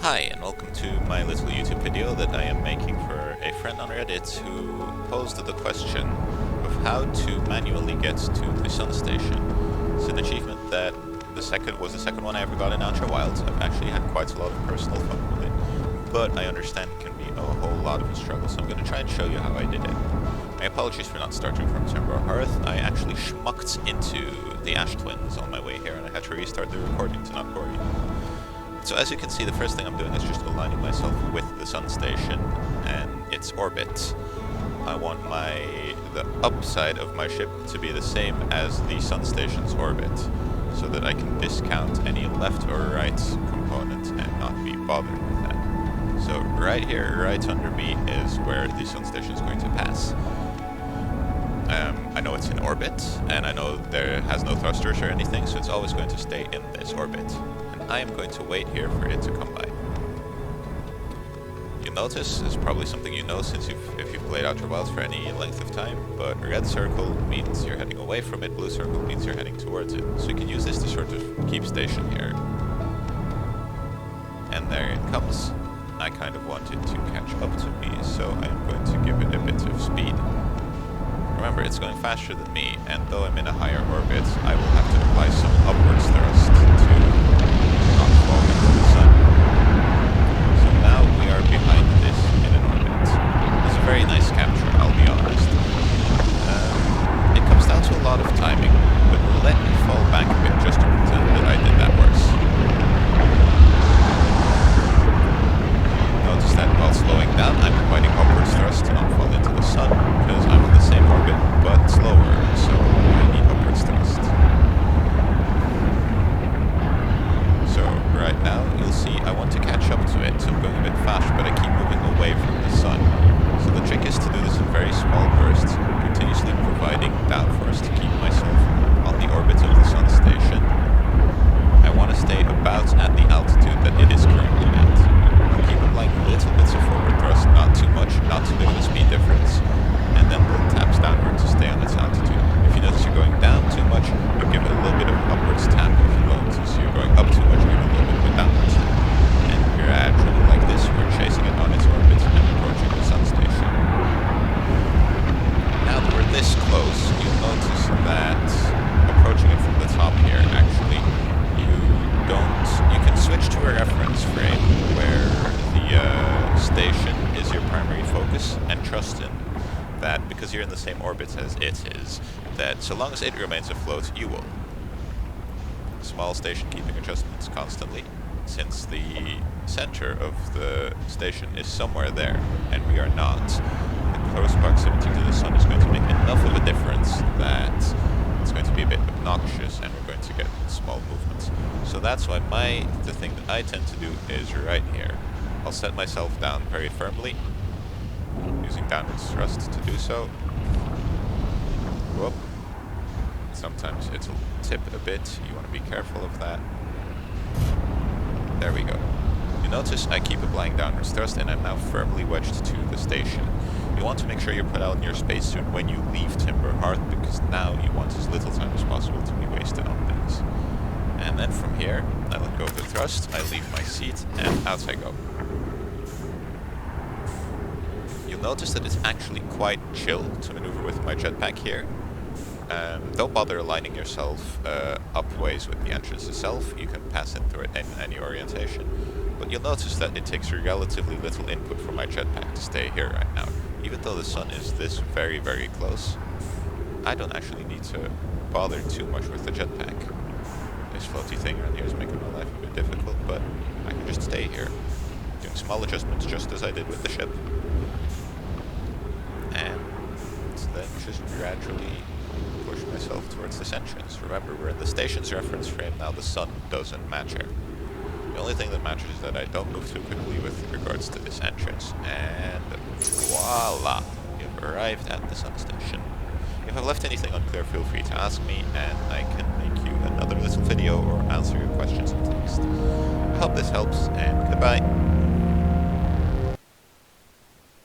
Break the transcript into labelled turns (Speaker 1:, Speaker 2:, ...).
Speaker 1: Hi, and welcome to my little YouTube video that I am making for a friend on Reddit who posed the question of how to manually get to the sun station. It's an achievement that was the second one I ever got in Outer Wilds. I've actually had quite a lot of personal fun with it, but I understand it can be a whole lot of a struggle, so I'm going to try and show you how I did it. My apologies for not starting from Timber Hearth. I actually schmucked into the Ash Twins on my way here, and I had to restart the recording to not bore you. So as you can see, the first thing I'm doing is just aligning myself with the sun station and its orbit. I want the upside of my ship to be the same as the sun station's orbit, so that I can discount any left or right component and not be bothered with that. So right here, right under me, is where the sun station is going to pass. I know it's in orbit, and I know there has no thrusters or anything, so it's always going to stay in this orbit. I am going to wait here for it to come by. You'll notice, it's probably something you know since if you've played Outer Wilds for any length of time, but red circle means you're heading away from it, blue circle means you're heading towards it. So you can use this to sort of keep station here. And there it comes. I kind of want it to catch up to me, so I'm going to give it a bit of speed. Remember, it's going faster than me, and though I'm in a higher orbit, I will have to apply some upwards thrust to not fall into the sun. So now we are behind this in an orbit. It's a very nice capture, I'll be honest. It comes down to a lot of timing, but let me fall back a bit just to pretend that I did that worse. Notice that while slowing down, I'm providing upwards thrust to not fall into the sun, because I'm on the same orbit, but slower, so I need upwards thrust. So right now, you'll see I want to catch up to it, so I'm going a bit fast, but I keep moving away from the sun. So the trick is to do this in very small bursts, continuously providing downforce to keep myself on the orbit of the sun station. I want to stay about at the altitude that it is currently at. I'll keep applying little bits of forward thrust, not too much, not too big of a speed difference, and then little taps downward to stay on its altitude. If you notice you're going down too much, you give it a little bit of an upwards tap. If you notice you're going up too much, you give it a little bit of a downwards tap. And gradually, like this, we're chasing it on its orbit and approaching the sun station. Now that we're this close, you'll notice that approaching it from the top here, actually, you can switch to a reference frame where the station is your primary focus, and trust in that, because you're in the same orbit as it is, that so long as it remains afloat, you will. Small station keeping adjustments constantly, since the center of the station is somewhere there, and we are not. The close proximity to the sun is going to make enough of a difference that it's going to be a bit obnoxious, and we're going to get small movements. So that's why the thing that I tend to do is right here. I'll set myself down very firmly, using downwards thrust to do so. Whoop. Sometimes it'll tip a bit, you want to be careful of that. There we go. You notice I keep applying downwards thrust, and I'm now firmly wedged to the station. You want to make sure you put out your spacesuit when you leave Timber Hearth, because now you want as little time as possible to be wasted on things. And then from here, I let go of the thrust, I leave my seat, and out I go. You'll notice that it's actually quite chill to maneuver with my jetpack here. Don't bother aligning yourself upways with the entrance itself. You can pass in through it in any orientation. But you'll notice that it takes relatively little input from my jetpack to stay here right now. Even though the sun is this very, very close, I don't actually need to bother too much with the jetpack. This floaty thing around here is making my life a bit difficult, but I can just stay here, doing small adjustments just as I did with the ship. And then just gradually push myself towards this entrance. Remember, we're in the station's reference frame now, the sun doesn't matter. The only thing that matters is that I don't move too quickly with regards to this entrance, and voila! You've arrived at the sun station. If I've left anything unclear, feel free to ask me, and I can make you another little video or answer your questions in text. I hope this helps, and goodbye!